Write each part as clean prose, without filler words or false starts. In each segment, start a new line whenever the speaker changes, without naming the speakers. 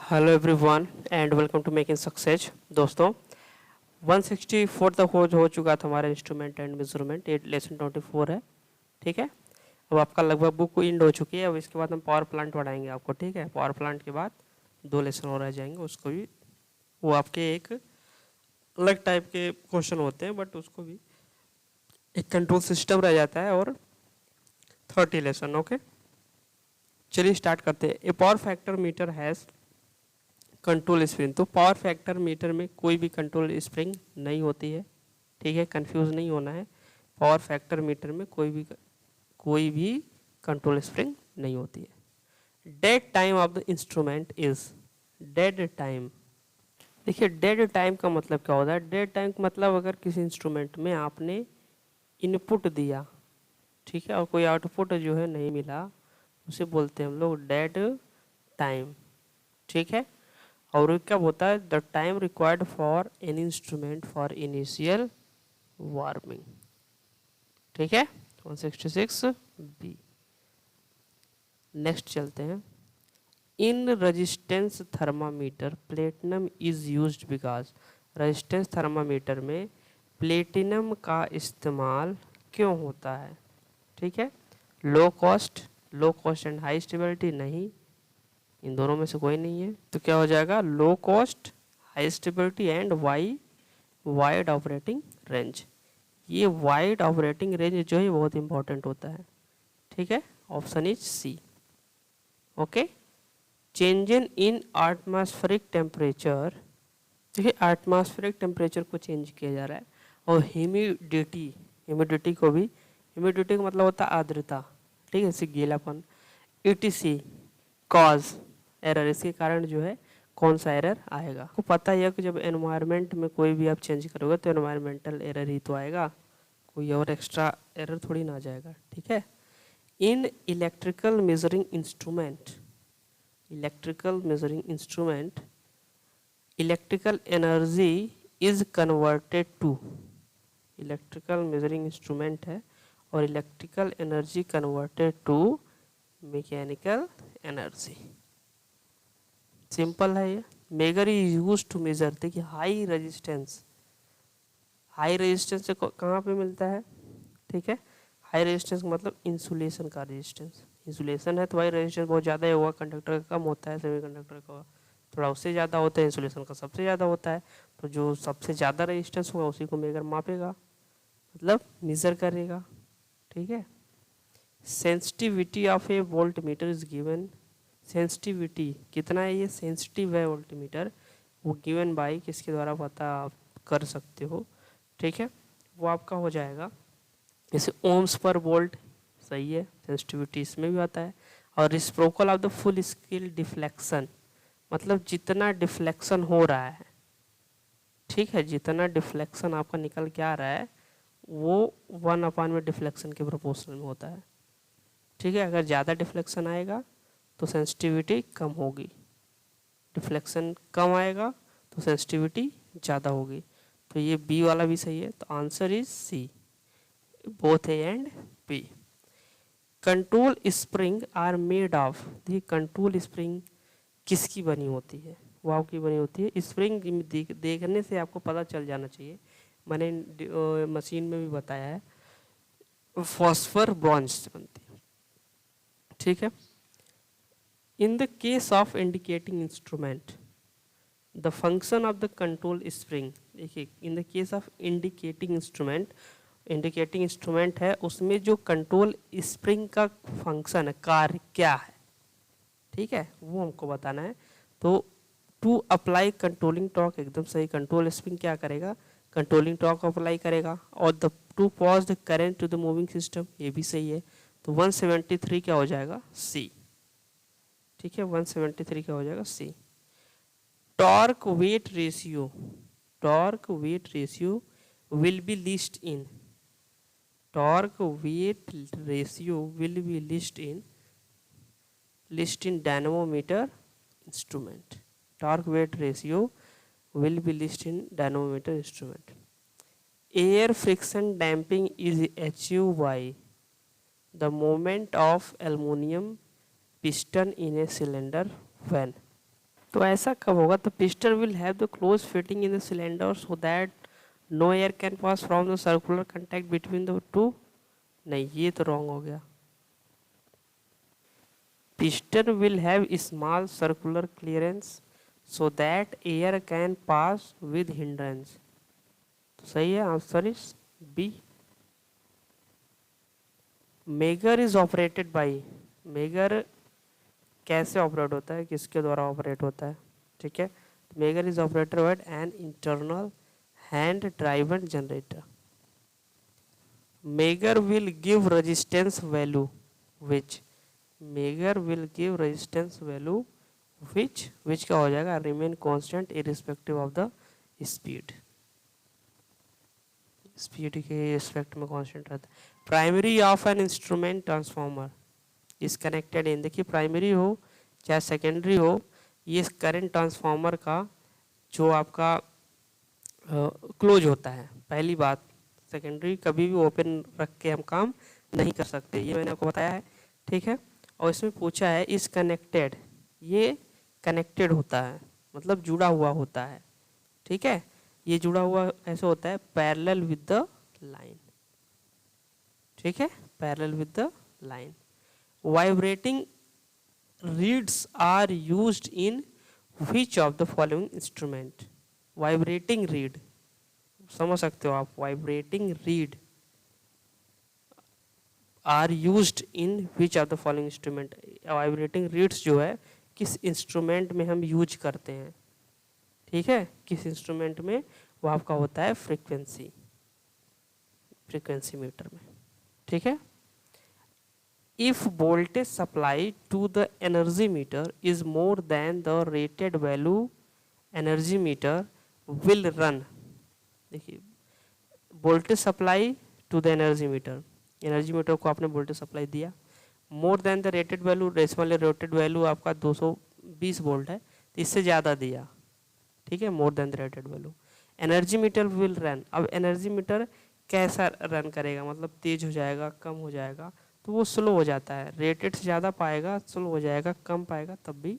Hello everyone and welcome to making success. दोस्तों 164 तक हो चुका था हमारा इंस्ट्रूमेंट एंड मेजरमेंट। ये लेसन 24 है। ठीक है, अब आपका लगभग बुक इंड हो चुकी है। अब इसके बाद हम पावर प्लांट पढ़ाएंगे आपको। ठीक है, पावर प्लांट के बाद 2 लेसन और रह जाएंगे। उसको भी वो आपके एक अलग टाइप के क्वेश्चन होते हैं, बट उसको भी एक कंट्रोल सिस्टम रह जाता है और 30 लेसन। ओके, चलिए स्टार्ट करते हैं। A power factor meter has control spring. तो पावर फैक्टर मीटर में कोई भी कंट्रोल स्प्रिंग नहीं होती है। ठीक है, कंफ्यूज नहीं होना है। पावर फैक्टर मीटर में कोई भी कंट्रोल स्प्रिंग नहीं होती है। Dead time of the instrument is dead time. देखिए, डेड टाइम का मतलब क्या होता है? डेड टाइम का मतलब अगर किसी इंस्ट्रूमेंट में आपने इनपुट दिया, ठीक है, और कोई आउटपुट जो है नहीं मिला, उसे बोलते हैं हम लोग डेड टाइम। ठीक है, और क्या होता है? The time required for an instrument for initial warming. ठीक है, 166 बी। नेक्स्ट चलते हैं। In resistance thermometer platinum is used because. Resistance thermometer में प्लेटिनम का इस्तेमाल क्यों होता है? ठीक है, low cost and high stability नहीं, इन दोनों में से कोई नहीं है। तो क्या हो जाएगा? Low cost, high stability and wide operating range. ये वाइड ऑपरेटिंग रेंज जो है बहुत इंपॉर्टेंट होता है। ठीक है, option is C. Okay, changes in atmospheric temperature. देखिए, एटमॉस्फेरिक टेम्परेचर को चेंज किया जा रहा है। और ह्यूमिडिटी को भी, ह्यूमिडिटी का मतलब होता है आर्द्रता। ठीक है, जैसे गीलापन। ईटीसी कॉज एरर, इसके कारण जो है कौन सा एरर आएगा? आपको पता ही है कि जब एनवायरनमेंट में कोई भी आप चेंज करोगे तो एनवायरमेंटल एरर ही तो आएगा, कोई और एक्स्ट्रा एरर थोड़ी ना आ जाएगा। ठीक है, in electrical measuring instrument, electrical energy is converted to. Electrical measuring instrument है और electrical energy converted to mechanical energy. Simple है ये। Megger is use to measure. देखिए, हाई रेजिस्टेंस से कहाँ पे मिलता है? ठीक है, हाई रेजिस्टेंस का मतलब इंसुलेशन का रेजिस्टेंस। इंसुलेशन है तो भाई रेजिस्टेंस बहुत ज़्यादा होगा, कंडक्टर का कम होता है, सेमीकंडक्टर का थोड़ा उससे ज़्यादा होता है, इंसुलेशन का सबसे ज़्यादा होता है। तो जो सबसे ज़्यादा रेजिस्टेंस होगा उसी को मेगर मापेगा, मतलब मेजर करेगा। ठीक है, sensitivity of A volt meter is given. Sensitivity कितना है? ये सेंसिटिव है वोल्टमीटर, वो गिवन बाय किसके द्वारा पता आप कर सकते हो। ठीक है, वो आपका हो जाएगा जैसे ओम्स पर वोल्ट। सही है, सेंसिटिविटी इसमें भी आता है। और reciprocal of the full scale deflection, मतलब जितना डिफ्लेक्शन हो रहा है, ठीक है, जितना डिफ्लेक्शन आपका निकल के आ रहा है वो 1/में डिफ्लेक्शन के प्रोपोर्शनल में होता है। ठीक है, अगर ज़्यादा डिफ्लेक्शन आएगा तो सेंसिटिविटी कम होगी, डिफ्लेक्शन कम आएगा तो सेंसिटिविटी ज़्यादा होगी। तो ये बी वाला भी सही है। तो answer is C, both A and B. Control spring are made of. देखिए, कंट्रोल स्प्रिंग किसकी बनी होती है? वाव की बनी होती है। स्प्रिंग देखने से आपको पता चल जाना चाहिए, मैंने मशीन में भी बताया है, फॉस्फर ब्रॉन्ज से बनती है। ठीक है, in the case of indicating instrument the function of the control spring। देखिए, in the case of indicating instrument है, उसमें जो कंट्रोल स्प्रिंग का फंक्शन है, कार्य क्या है, ठीक है, वो हमको बताना है। तो टू अप्लाई कंट्रोलिंग टॉर्क, एकदम सही। कंट्रोल स्प्रिंग क्या करेगा? कंट्रोलिंग टॉर्क अप्लाई करेगा। और the to pause the current to the moving system, ये भी सही है। तो 173 क्या हो जाएगा? सी। ठीक है, 173 क्या हो जाएगा? C. Torque weight ratio will be least in. Torque weight ratio will be least in dynamometer instrument. Torque weight ratio will be least in dynamometer instrument. Air friction damping is achieve by the moment of aluminium piston in a cylinder when। तो ऐसा कब होगा? तो piston will have the close fitting in the cylinder so that no air can pass from the circular contact between the two. नहीं, ये तो wrong हो गया। Piston will have small circular clearance so that air can pass with hindrance. तो सही है, answer is B. Megger is operated by, megger कैसे operate होता है, किसके द्वारा ऑपरेट होता है? ठीक है, megger is operated by an internal hand driven generator. Megger will give resistance value which, megger will give resistance value which क्या हो जाएगा? Remain constant irrespective of the speed, speed के रिस्पेक्ट में कांस्टेंट रहता है। Primary of an instrument transformer is connected in, देखिए primary हो चाहे सेकेंडरी हो, ये करंट ट्रांसफार्मर का जो आपका क्लोज होता है। पहली बात, सेकेंडरी कभी भी ओपन रख के हम काम नहीं कर सकते, ये मैंने आपको बताया है। ठीक है, और इसमें पूछा है इज कनेक्टेड, ये कनेक्टेड होता है मतलब जुड़ा हुआ होता है। ठीक है, ये जुड़ा हुआ ऐसे होता है पैरेलल विद द लाइन। ठीक है, parallel with the line. Vibrating reeds are used in which of the following instrument? Vibrating reed समझ सकते हो आप, vibrating reed are used in which of the following instrument? Vibrating reeds जो है किस instrument में हम यूज करते हैं? ठीक है, किस इंस्ट्रूमेंट में? वो आपका होता है फ्रीक्वेंसी, फ्रीक्वेंसी मीटर में। ठीक है, if voltage supply to the energy meter is more than the rated value, energy meter will run। देखिए voltage supply to the energy meter, energy meter को आपने वोल्टेज सप्लाई दिया, more than the rated value, decimal rated value आपका 220 volt है, तो इससे ज़्यादा दिया। ठीक है, मोर than the rated value, energy meter will run. अब एनर्जी मीटर कैसा रन करेगा? मतलब तेज हो जाएगा, कम हो जाएगा? तो वो स्लो हो जाता है, रेटेड से ज़्यादा पाएगा स्लो हो जाएगा, कम पाएगा तब भी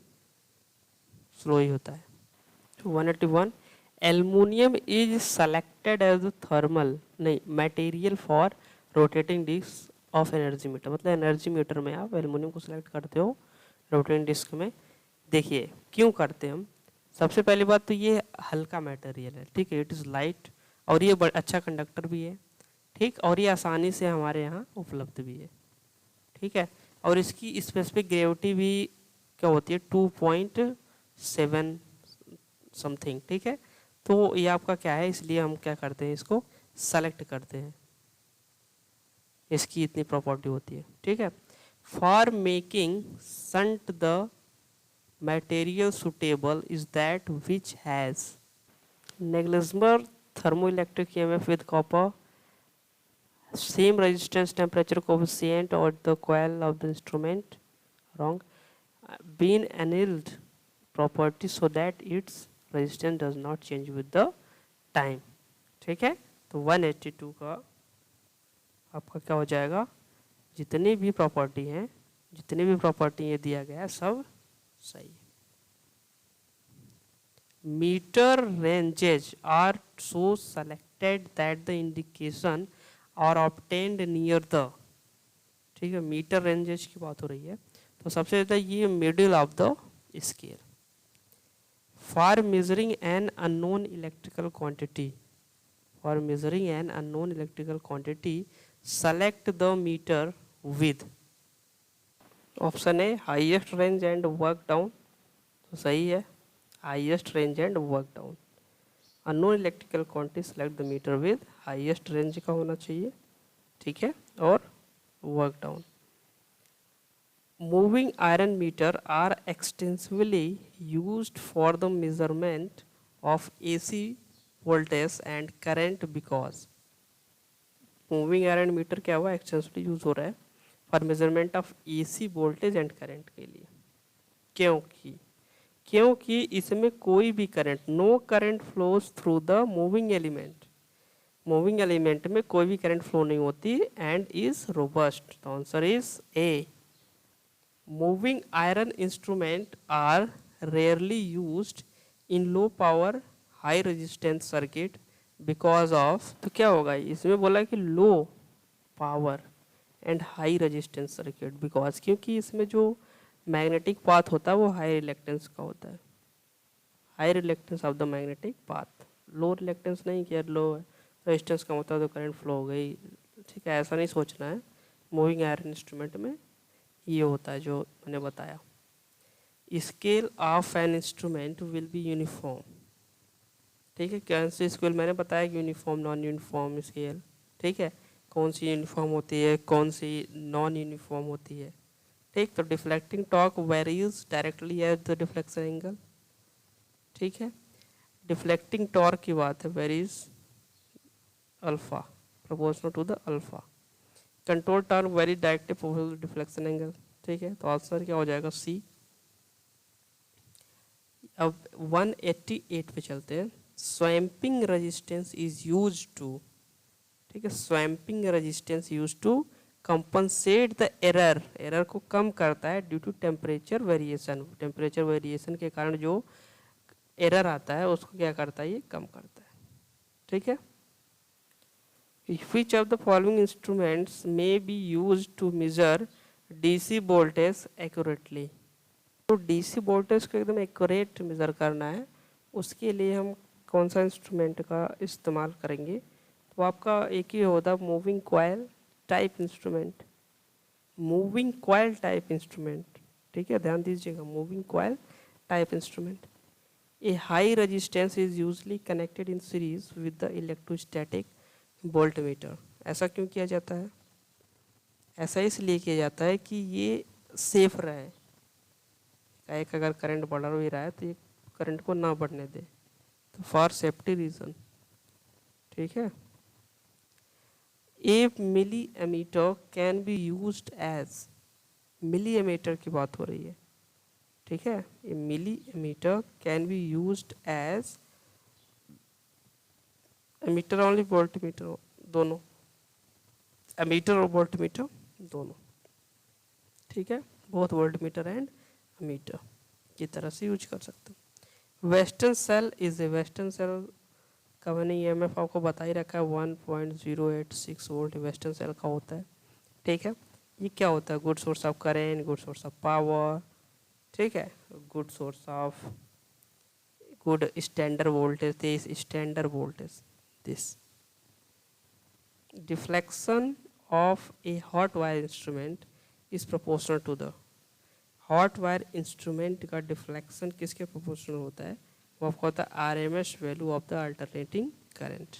स्लो ही होता है। 181, aluminium is selected as thermal नहीं material for rotating disc of energy meter. मतलब एनर्जी मीटर में आप एल्युमिनियम को सिलेक्ट करते हो रोटेटिंग डिस्क में। देखिए क्यों करते हैं हम? सबसे पहली बात तो ये हल्का मटेरियल है, ठीक है, इट इज़ लाइट, और ये अच्छा कंडक्टर भी है। ठीक, और ये आसानी से हमारे यहाँ उपलब्ध भी है। ठीक है, और इसकी स्पेसिफिक ग्रेविटी भी क्या होती है? 2.7 समथिंग। ठीक है, तो ये आपका क्या है, इसलिए हम क्या करते हैं, इसको सेलेक्ट करते हैं, इसकी इतनी प्रॉपर्टी होती है। ठीक है, for making shunt the material suitable is that which has negligible thermoelectric EMF with copper, same resistance temperature coefficient or the coil of the instrument, wrong, been annealed property so that its resistance does not change with the time। ठीक है, तो 182 का आपका क्या हो जाएगा? जितनी भी प्रॉपर्टी हैं, जितनी भी प्रॉपर्टी ये दिया गया है सब सही है। Meter ranges are so selected that the indication are obtained near the, ठीक है, मीटर रेंजेज की बात हो रही है, तो सबसे ज़्यादा ये middle of the scale. For measuring an unknown electrical quantity, for measuring an unknown electrical quantity select the meter with, option A highest range and work down, तो सही है, highest range and work down. Unknown electrical quantity select the meter with highest range का होना चाहिए। ठीक है, और work down. Moving iron meter are extensively used for the measurement of AC voltage and current because moving iron meter क्या हुआ, extensively use हो रहा है for measurement of AC voltage and current के लिए। क्योंकि इसमें कोई भी current, no current flows through the moving element, moving element में कोई भी करंट फ्लो नहीं होती, and is robust. The answer is A. Moving iron instrument are rarely used in low power high resistance circuit because of, तो क्या होगा इसमें बोला कि low power and high resistance circuit, because क्योंकि इसमें जो मैग्नेटिक पाथ होता है वो हाई रिलेक्टेंस का होता है, high reluctance of the magnetic path, low reluctance नहीं किया, लो रेजिस्टेंस का होता है तो करंट फ्लो हो गई, ठीक है, ऐसा नहीं सोचना है। मूविंग आयरन इंस्ट्रूमेंट में ये होता है जो मैंने बताया। Scale of an instrument will be uniform, ठीक है, कौन सी स्केल मैंने बताया कि यूनिफॉर्म नॉन यूनिफॉर्म स्केल, ठीक है, कौन सी यूनिफॉर्म होती है कौन सी नॉन यूनिफॉर्म होती है, ठीक। तो deflecting torque varies directly at the deflection angle, ठीक है, डिफ्लेक्टिंग टॉर्क की बात है, varies alpha proportional to the alpha, control torque very directly proportional to deflection angle, ठीक है। तो आंसर क्या हो जाएगा सी। अब 188 पे चलते हैं। Swamping resistance is use to, ठीक है, swamping resistance use to compensate the error, error को कम करता है due to temperature variation, temperature variation के कारण जो एरर आता है उसको क्या करता है, ये कम करता है, ठीक है। Which of the following instruments may be used to measure DC voltage accurately? तो DC वोल्टेज को एकदम एक्यूरेट मेज़र करना है, उसके लिए हम कौन सा इंस्ट्रूमेंट का इस्तेमाल करेंगे, तो आपका एक ही होता है moving coil type instrument, moving coil type instrument, ठीक है, ध्यान दीजिएगा, moving coil type instrument. A high resistance is usually connected in series with the electrostatic voltmeter. ऐसा क्यों किया जाता है, ऐसा इसलिए किया जाता है कि ये सेफ रहे, एक अगर करंट बढ़ भी रहा है तो ये करंट को ना बढ़ने दे, तो फॉर सेफ्टी रीजन, ठीक है। A milli ammeter can be used as, milli ammeter की बात हो रही है, ठीक है, a milli ammeter can be used as ammeter only voltmeter, दोनों एमीटर और वोल्टमीटर दोनों, ठीक है, बोथ वोल्टमीटर एंड मीटर की तरह से यूज कर सकते हो। Western cell is A, western cell का मैंने ईएमएफ आपको बता ही रखा है 1.086 वोल्ट वेस्टर्न सेल का होता है, ठीक है। ये क्या होता है, good source of current, good source of power, ठीक है, good source of good standard voltage, this standard voltage, this deflection of a hot wire instrument is proportional to the, hot wire instrument का deflection किसके proportional होता है, वो आपको होता है RMS value of the alternating current.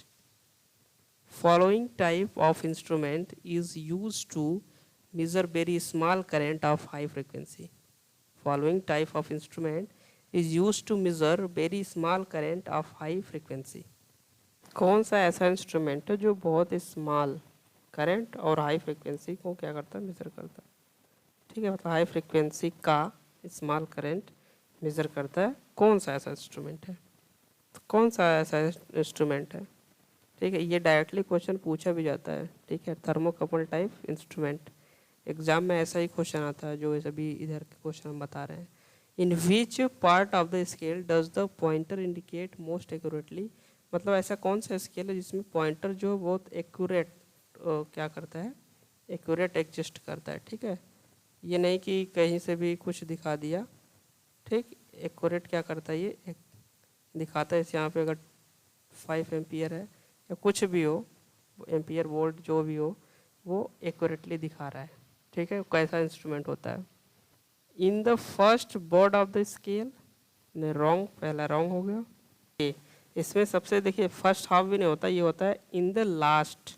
Following type of instrument is use to measure very small current of high frequency, following type of instrument is use to measure very small current of high frequency. कौन सा ऐसा instrument है जो बहुत small current और high frequency को क्या करता है, मेजर करता है, ठीक है, मतलब हाई फ्रीक्वेंसी का स्मॉल करंट मेजर करता है, कौन सा ऐसा इंस्ट्रूमेंट है, तो कौन सा ऐसा इंस्ट्रूमेंट है, ठीक है, ये डायरेक्टली क्वेश्चन पूछा भी जाता है, ठीक है, थर्मोकपल टाइप इंस्ट्रूमेंट, एग्जाम में ऐसा ही क्वेश्चन आता है जो अभी इधर के क्वेश्चन हम बता रहे हैं। In which part of the scale does the pointer indicate most accurately, मतलब ऐसा कौन सा स्केल है जिसमें पॉइंटर जो बहुत एक्यूरेट क्या करता है, एक्यूरेट एडजस्ट करता है, ठीक है, ये नहीं कि कहीं से भी कुछ दिखा दिया, ठीक, एक्यूरेट क्या करता है, ये दिखाता है, यहाँ पे अगर 5 एम्पियर है या कुछ भी हो, एम्पियर वोल्ट जो भी हो, वो एक्यूरेटली दिखा रहा है, ठीक है, कैसा इंस्ट्रूमेंट होता है। In the first board of the scale, नहीं रॉन्ग, पहला रॉन्ग हो गया, इसमें सबसे देखिए फर्स्ट हाफ भी नहीं होता, ये होता है इन द लास्ट,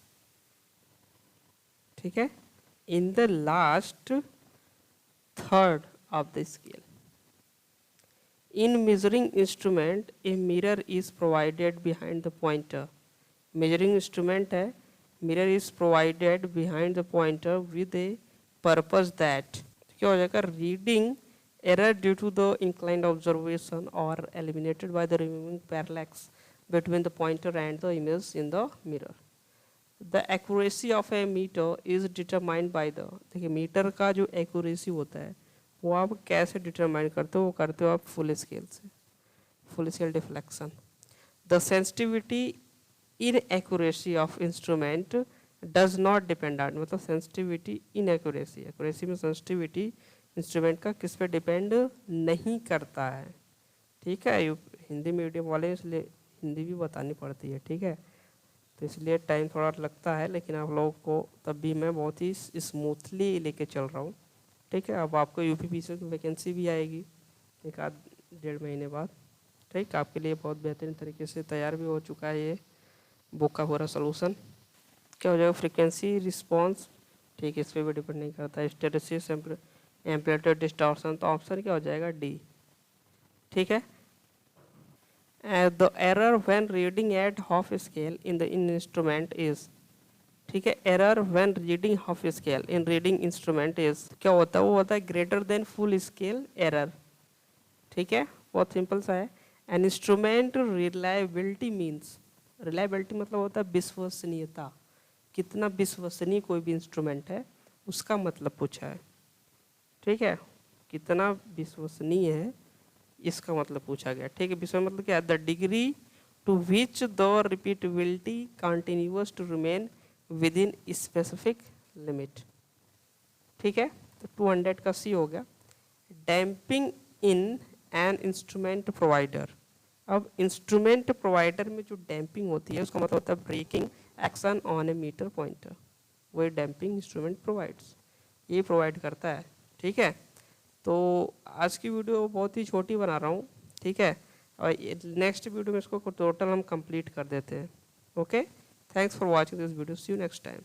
ठीक है, in the last third of the scale. In measuring instrument, a mirror is provided behind the pointer. Measuring instrument है, mirror is provided behind the pointer with a purpose that क्या हो जाएगा, reading error due to the inclined observation or eliminated by the removing parallax between the pointer and the image in the mirror. The accuracy of a meter is determined by the, देखिए metre का जो accuracy होता है वो आप कैसे determine करते हो? वो करते हो आप फुल स्केल से, full scale deflection. The sensitivity in accuracy of instrument does not depend on, मतलब सेंसिटिविटी इन एक्यूरेसी, एक्यूरेसी में सेंसिटिविटी इंस्ट्रूमेंट का किस पे डिपेंड नहीं करता है। ठीक है, हिंदी मीडियम वाले इसलिए हिंदी भी बतानी पड़ती है, ठीक है, तो इसलिए टाइम थोड़ा लगता है, लेकिन आप लोगों को तब भी मैं बहुत ही स्मूथली लेके चल रहा हूँ। ठीक है, अब आपको यूपीपीसी की वैकेंसी भी आएगी एक आध 1.5 महीने बाद। ठीक, आपके लिए बहुत बेहतरीन तरीके से तैयार भी हो चुका है ये बुक का पूरा सोल्यूशन। क्या हो जाएगा? फ्रीक्वेंसी रिस्पॉन्स, ठीक है, इस पर भी डिपेंड नहीं करता। हिस्टेरेसिस, एम्पलीट्यूड डिस्टॉर्शन, तो ऑप्शन क्या हो जाएगा? डी। ठीक है, the error when reading at half scale in the instrument is, ठीक है, error when reading half scale in reading instrument is, क्या होता है? वो होता है greater than full scale error. ठीक है, बहुत सिंपल सा है। An instrument reliability means, reliability मतलब होता है विश्वसनीयता, कितना विश्वसनीय कोई भी इंस्ट्रूमेंट है उसका मतलब पूछा है। ठीक है, कितना विश्वसनीय है इसका मतलब पूछा गया। ठीक है, विश्व मतलब क्या है? The degree to which the repeatability continuous to remain within specific limit. ठीक है, तो 200 का सी हो गया। Damping in an instrument provider, अब इंस्ट्रूमेंट प्रोवाइडर में जो डैम्पिंग होती है उसका मतलब होता है braking action on a meter pointer, वही डैम्पिंग इंस्ट्रूमेंट प्रोवाइड्स, ये प्रोवाइड करता है। ठीक है, तो आज की वीडियो बहुत ही छोटी बना रहा हूँ, ठीक है, और नेक्स्ट वीडियो में इसको टोटल हम कंप्लीट कर देते हैं। Okay, thanks for watching this video, see you next time.